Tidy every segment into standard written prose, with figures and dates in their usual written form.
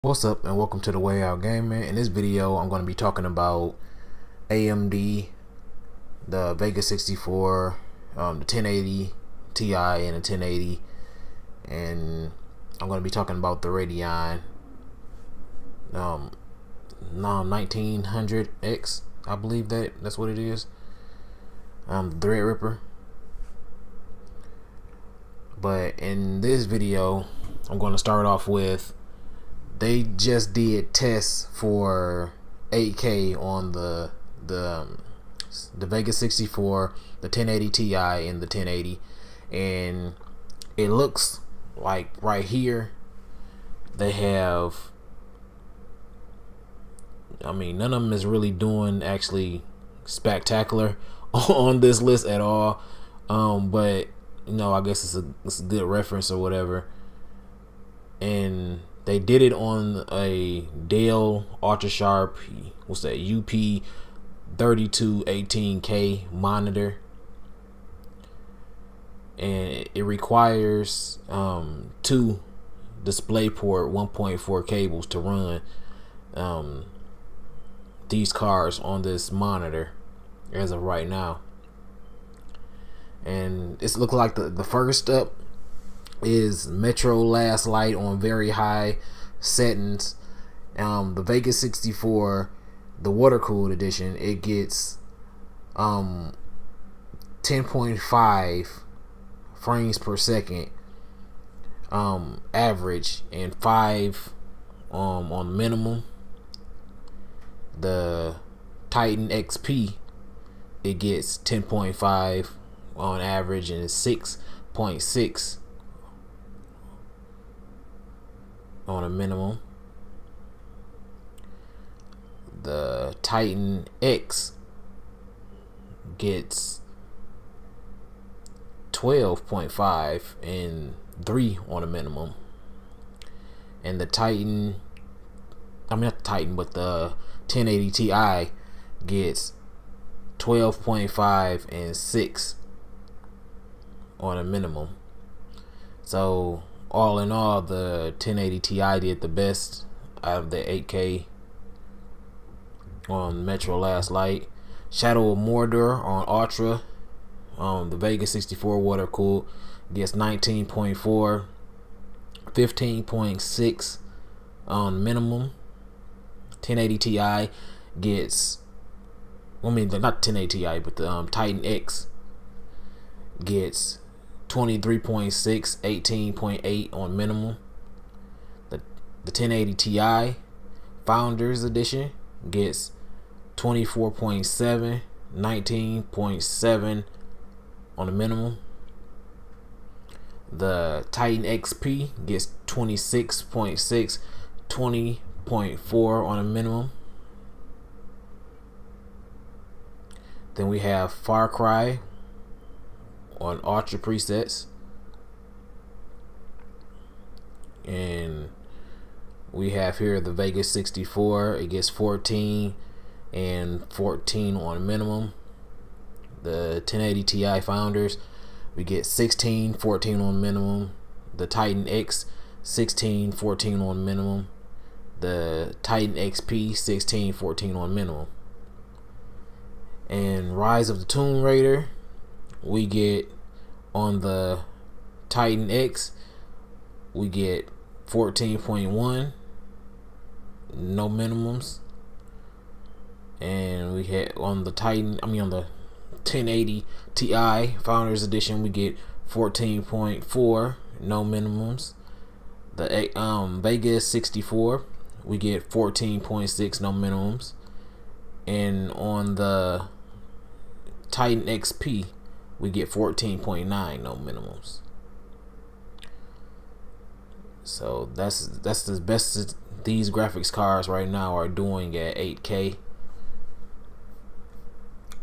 What's up and welcome to the Way Out Gaming. In this video I'm going to be talking about AMD, the Vega 64, the 1080 Ti and the 1080, and I'm going to be talking about the Radeon 1900X. I believe that's what it is, the Threadripper. But in this video I'm going to start off with, they just did tests for 8K on the Vega 64, the 1080 Ti, and the 1080, and it looks like right here they have. I mean, none of them is really doing actually spectacular on this list at all. But you know, I guess it's a good reference or whatever, and they did it on a Dell Ultra Sharp, what's that, UP 3218K monitor, and it requires two DisplayPort 1.4 cables to run these cards on this monitor as of right now. And it's look like the first up is Metro Last Light on very high settings. The Vega 64, the water cooled edition, it gets 10.5 frames per second average, and 5 on minimum. The Titan XP, it gets 10.5 on average and 6.6 on a minimum. The Titan X gets 12.5 and 3 on a minimum. And the Titan, not the Titan, but the 1080 Ti gets 12.5 and 6 on a minimum. So all in all, the 1080 Ti did the best out of the 8K on Metro Last Light. Shadow of Mordor on Ultra, the Vega 64 water cooled, gets 19.4, 15.6 on minimum. 1080 Ti gets, not 1080 Ti, but the Titan X gets 23.6, 18.8 on minimum. The 1080 Ti Founders Edition gets 24.7, 19.7 on the minimum. The Titan XP gets 26.6, 20.4 on a minimum. Then we have Far Cry on Ultra presets, and we have here the Vega 64, it gets 14 and 14 on minimum. The 1080 Ti Founders, we get 16, 14 on minimum. The Titan X, 16, 14 on minimum. The Titan XP, 16, 14 on minimum. And Rise of the Tomb Raider, we get on the Titan X, we get 14.1, no minimums. And we had on the on the 1080 Ti Founders Edition, we get 14.4, no minimums. The Vega 64, we get 14.6, no minimums. And on the Titan XP, we get 14.9, no minimums. So that's the best these graphics cards right now are doing at 8K.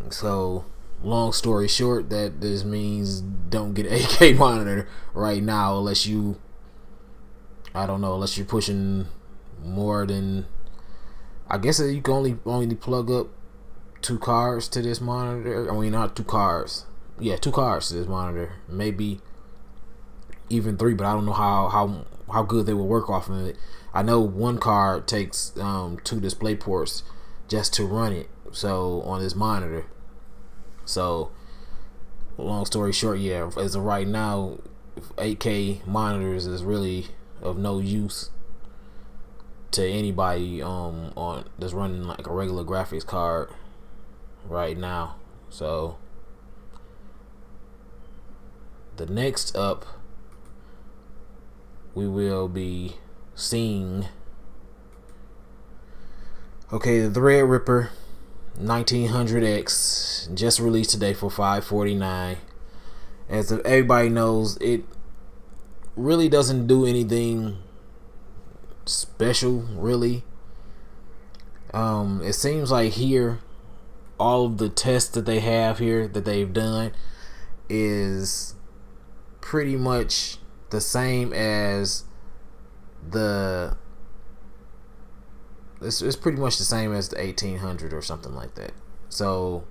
So long story short, that this means don't get an 8K monitor right now unless you, unless you're pushing more than, I guess you can only plug up 2 cards to this monitor. I mean, not 2 cards. Yeah, 2 cards to this monitor. Maybe even 3, but I don't know how good they will work off of it. I know one card takes 2 display ports just to run it, so on this monitor. So long story short, yeah, as of right now, 8K monitors is really of no use to anybody on that's running like a regular graphics card right now. So the next up, we will be seeing, okay, the Threadripper 1900X just released today for $549. As everybody knows, it really doesn't do anything special, really. It seems like here, all of the tests that they have here that they've done is pretty much the same as it's pretty much the same as the 1800 or something like that. So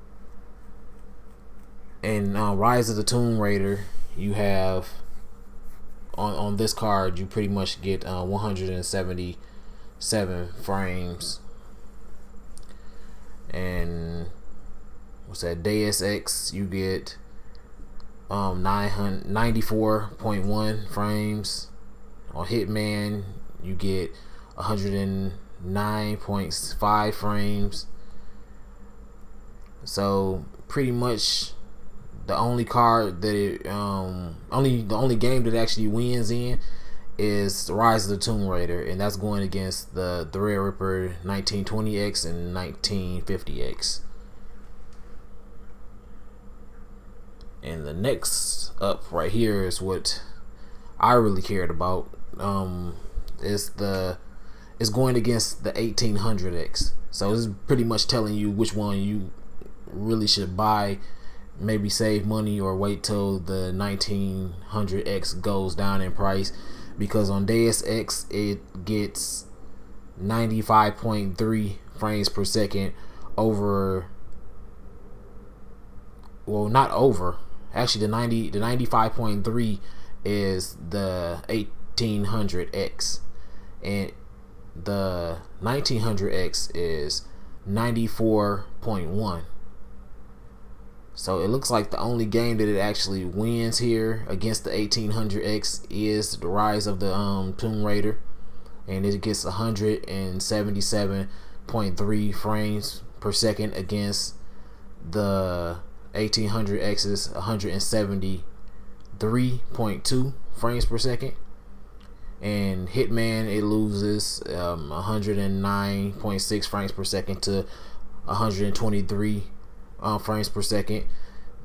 in Rise of the Tomb Raider, you have on this card, you pretty much get 177 frames, and what's that, Deus Ex, you get 94.1 frames. On Hitman, you get 109.5 frames. So pretty much the only card that the only game that actually wins in is Rise of the Tomb Raider, and that's going against the Threadripper 1920X and 1950X. And the next up right here is what I really cared about. It's going against the 1800X. So this is pretty much telling you which one you really should buy. Maybe save money or wait till the 1900X goes down in price, because on Deus Ex it gets 95.3 frames per second over, well, not over, actually the 95.3 is the 1800X, and the 1900X is 94.1. So it looks like the only game that it actually wins here against the 1800X is the Rise of the Tomb Raider, and it gets 177.3 frames per second against the 1800X's 173.2 frames per second. And Hitman, it loses 109.6 frames per second to 123 frames per second.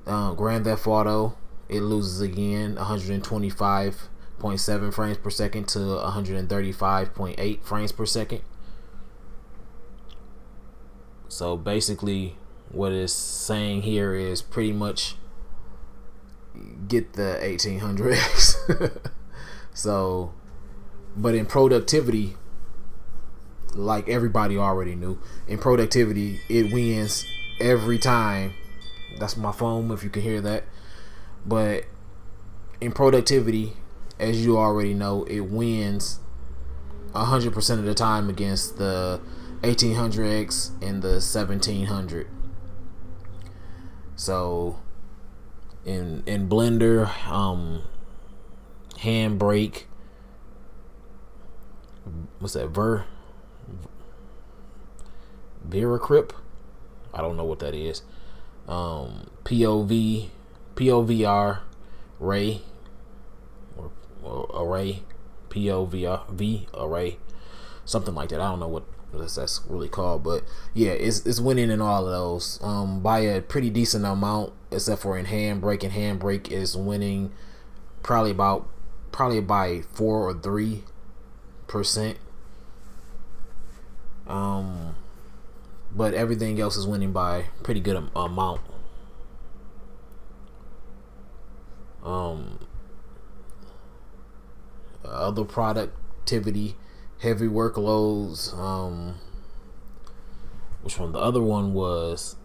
Grand Theft Auto, it loses again 125.7 frames per second to 135.8 frames per second. So basically what it's saying here is pretty much get the 1800X. So, but in productivity, like everybody already knew, in productivity it wins every time. That's my phone if you can hear that. But in productivity, as you already know, it wins 100% of the time against the 1800X and the 1700. So in Blender, Handbrake, what's that, VeraCrypt, I don't know what that is. POVR Ray or Array, POVR Array, something like that. I don't know what that's really called, but yeah, it's winning in all of those by a pretty decent amount, except for in Handbrake. And Handbrake is winning probably by 4 or 3%. But everything else is winning by pretty good amount. Other productivity, heavy workloads. Which one? The other one was,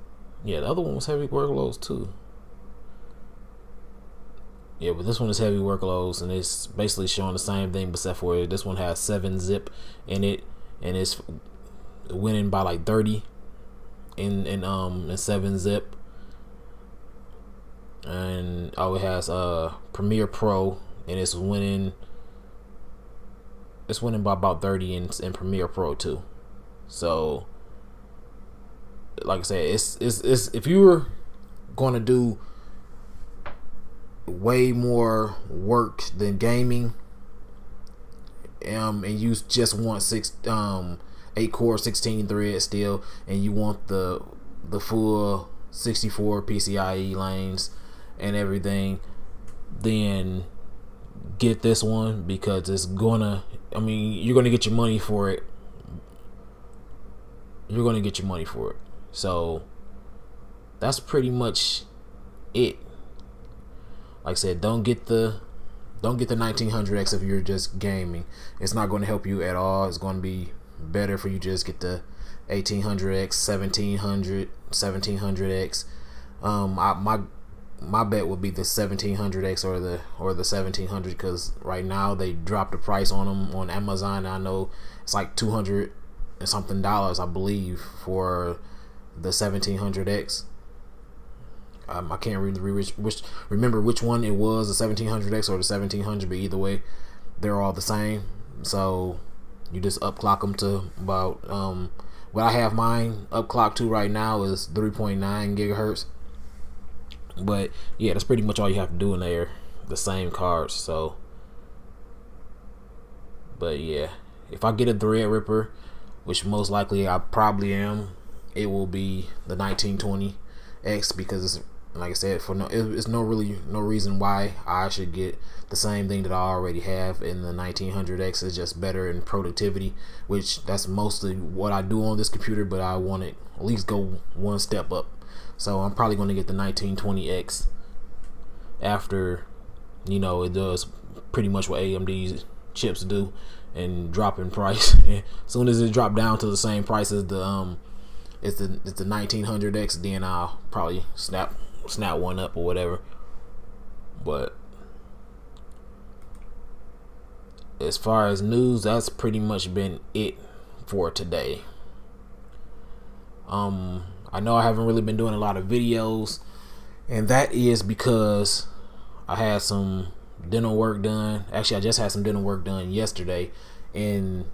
yeah, the other one was heavy workloads too. Yeah, but this one is heavy workloads, and it's basically showing the same thing, except for this one has 7-zip in it, and it's winning by like 30 in 7-zip, and it has Premiere Pro, and it's winning by about 30 in Premiere Pro too. So, like I said, it's if you were going to do way more work than gaming, and you just want 8 core 16 thread still, and you want the full 64 PCIe lanes and everything, then get this one, because it's gonna, I mean, you're gonna get your money for it. So that's pretty much it. Like I said, don't get the 1900X if you're just gaming. It's not going to help you at all. It's going to be better for you to just get the 1800X, 1700X. My bet would be the 1700X or the 1700, because right now they dropped the price on them on Amazon. I know it's like $200 and something, I believe, for the 1700X. I can't remember which one it was, the 1700X or the 1700, but either way, they're all the same. So you just upclock them to about what I have mine upclocked to right now is 3.9 gigahertz. But yeah, that's pretty much all you have to do in there, the same cards. So, but yeah, if I get a Threadripper, which most likely I probably am, it will be the 1920X, because it's, like I said, it's no reason why I should get the same thing that I already have in the 1900X. Is just better in productivity, which that's mostly what I do on this computer, but I want to at least go one step up. So I'm probably going to get the 1920X after, it does pretty much what AMD's chips do and drop in price. And as soon as it drop down to the same price as the it's the 1900X, then I'll probably snap one up or whatever. But as far as news, that's pretty much been it for today. I know I haven't really been doing a lot of videos, and that is because I had some dental work done. Actually, I just had some dental work done yesterday, and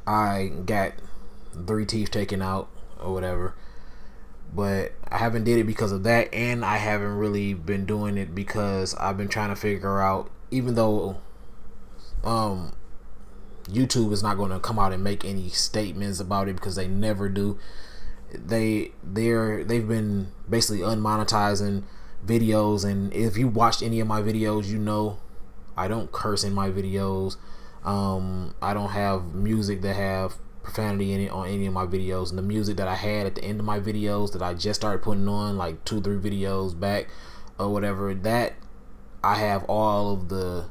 I got 3 teeth taken out or whatever. But I haven't did it because of that, and I haven't really been doing it because I've been trying to figure out, even though YouTube is not going to come out and make any statements about it, because they never do. They've been basically unmonetizing videos, and if you watched any of my videos, I don't curse in my videos. I don't have music that have profanity in it on any of my videos, and the music that I had at the end of my videos that I just started putting on like 2-3 videos back or whatever, that I have all of the,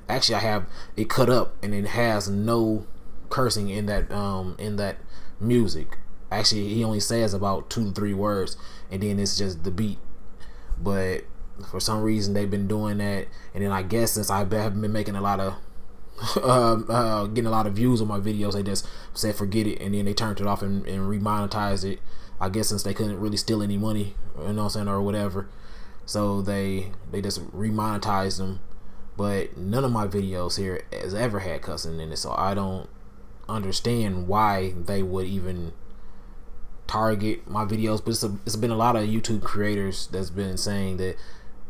actually I have it cut up, and it has no cursing in that music. Actually, he only says about 2 to 3 words, and then it's just the beat. But for some reason they've been doing that, and then I guess since I haven't been making a lot of getting a lot of views on my videos, they just said forget it, and then they turned it off and remonetized it. I guess since they couldn't really steal any money, or whatever, so they just remonetized them. But none of my videos here has ever had cussing in it, so I don't understand why they would even target my videos. But it's been a lot of YouTube creators that's been saying that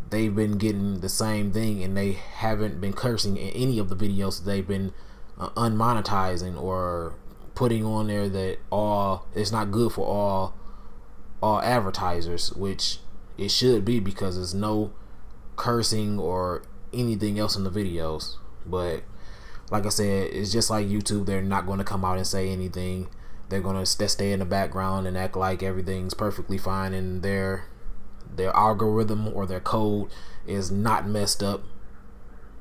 they've been getting the same thing, and they haven't been cursing in any of the videos that they've been unmonetizing or putting on there, that it's not good for all advertisers, which it should be, because there's no cursing or anything else in the videos. But like I said, it's just like YouTube. They're not going to come out and say anything. They're going to stay in the background and act like everything's perfectly fine, and their algorithm or their code is not messed up.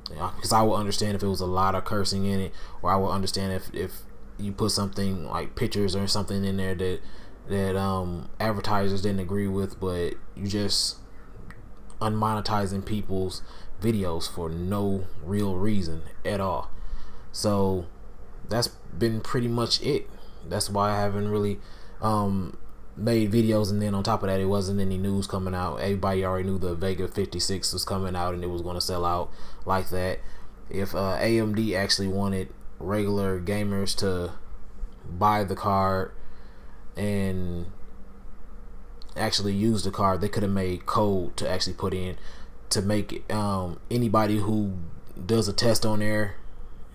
Because I would understand if it was a lot of cursing in it, or I would understand if you put something like pictures or something in there that advertisers didn't agree with, but you just unmonetizing people's videos for no real reason at all. So that's been pretty much it. That's why I haven't really made videos, and then on top of that, it wasn't any news coming out. Everybody already knew the Vega 56 was coming out and it was going to sell out like that. If AMD actually wanted regular gamers to buy the card and actually use the card, they could have made code to actually put in to make it, anybody who does a test on there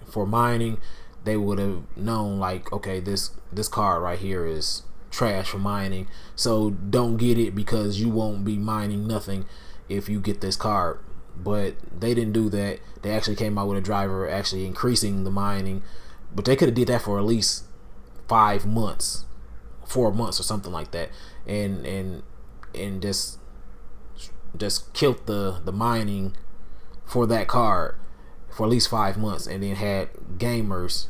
for mining, they would have known, like, okay, this card right here is trash for mining, so don't get it because you won't be mining nothing if you get this card. But they didn't do that. They actually came out with a driver actually increasing the mining, but they could have did that for at least 5 months, 4 months or something like that, and just killed the mining for that card for at least 5 months, and then had gamers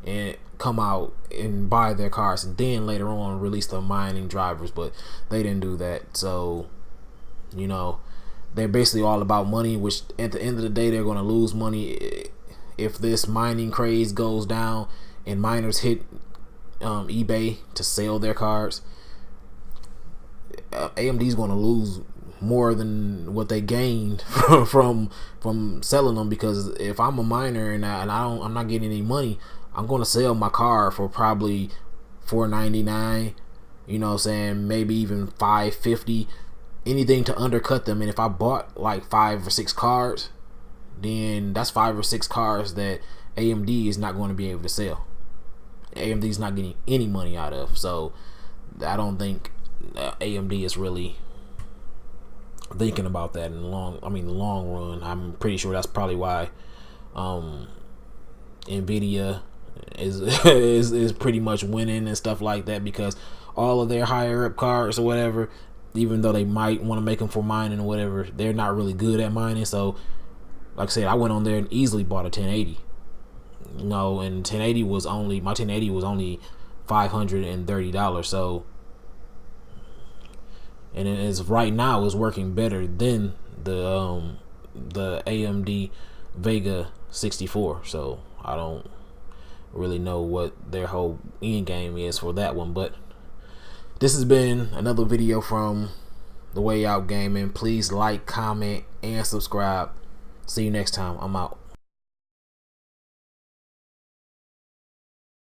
and come out and buy their cards, and then later on release the mining drivers. But they didn't do that. So, you know, they're basically all about money, which at the end of the day they're going to lose money if this mining craze goes down and miners hit eBay to sell their cards. AMD is going to lose more than what they gained from selling them, because if I'm a miner and I'm not getting any money, I'm going to sell my card for probably $4.99, you know what I'm saying, maybe even $5.50, anything to undercut them. And if I bought like 5 or 6 cards, then that's 5 or 6 cards that AMD is not going to be able to sell. AMD is not getting any money out of. So I don't think AMD is really thinking about that in the long run. I'm pretty sure that's probably why Nvidia is pretty much winning and stuff like that, because all of their higher up cards or whatever, even though they might want to make them for mining or whatever, they're not really good at mining. So like I said, I went on there and easily bought a 1080, you know, and my 1080 was only $530. So, and it is right now is working better than the AMD Vega 64. So I don't really know what their whole end game is for that one. But this has been another video from The Way Out Gaming. Please like, comment, and subscribe. See you next time. I'm out.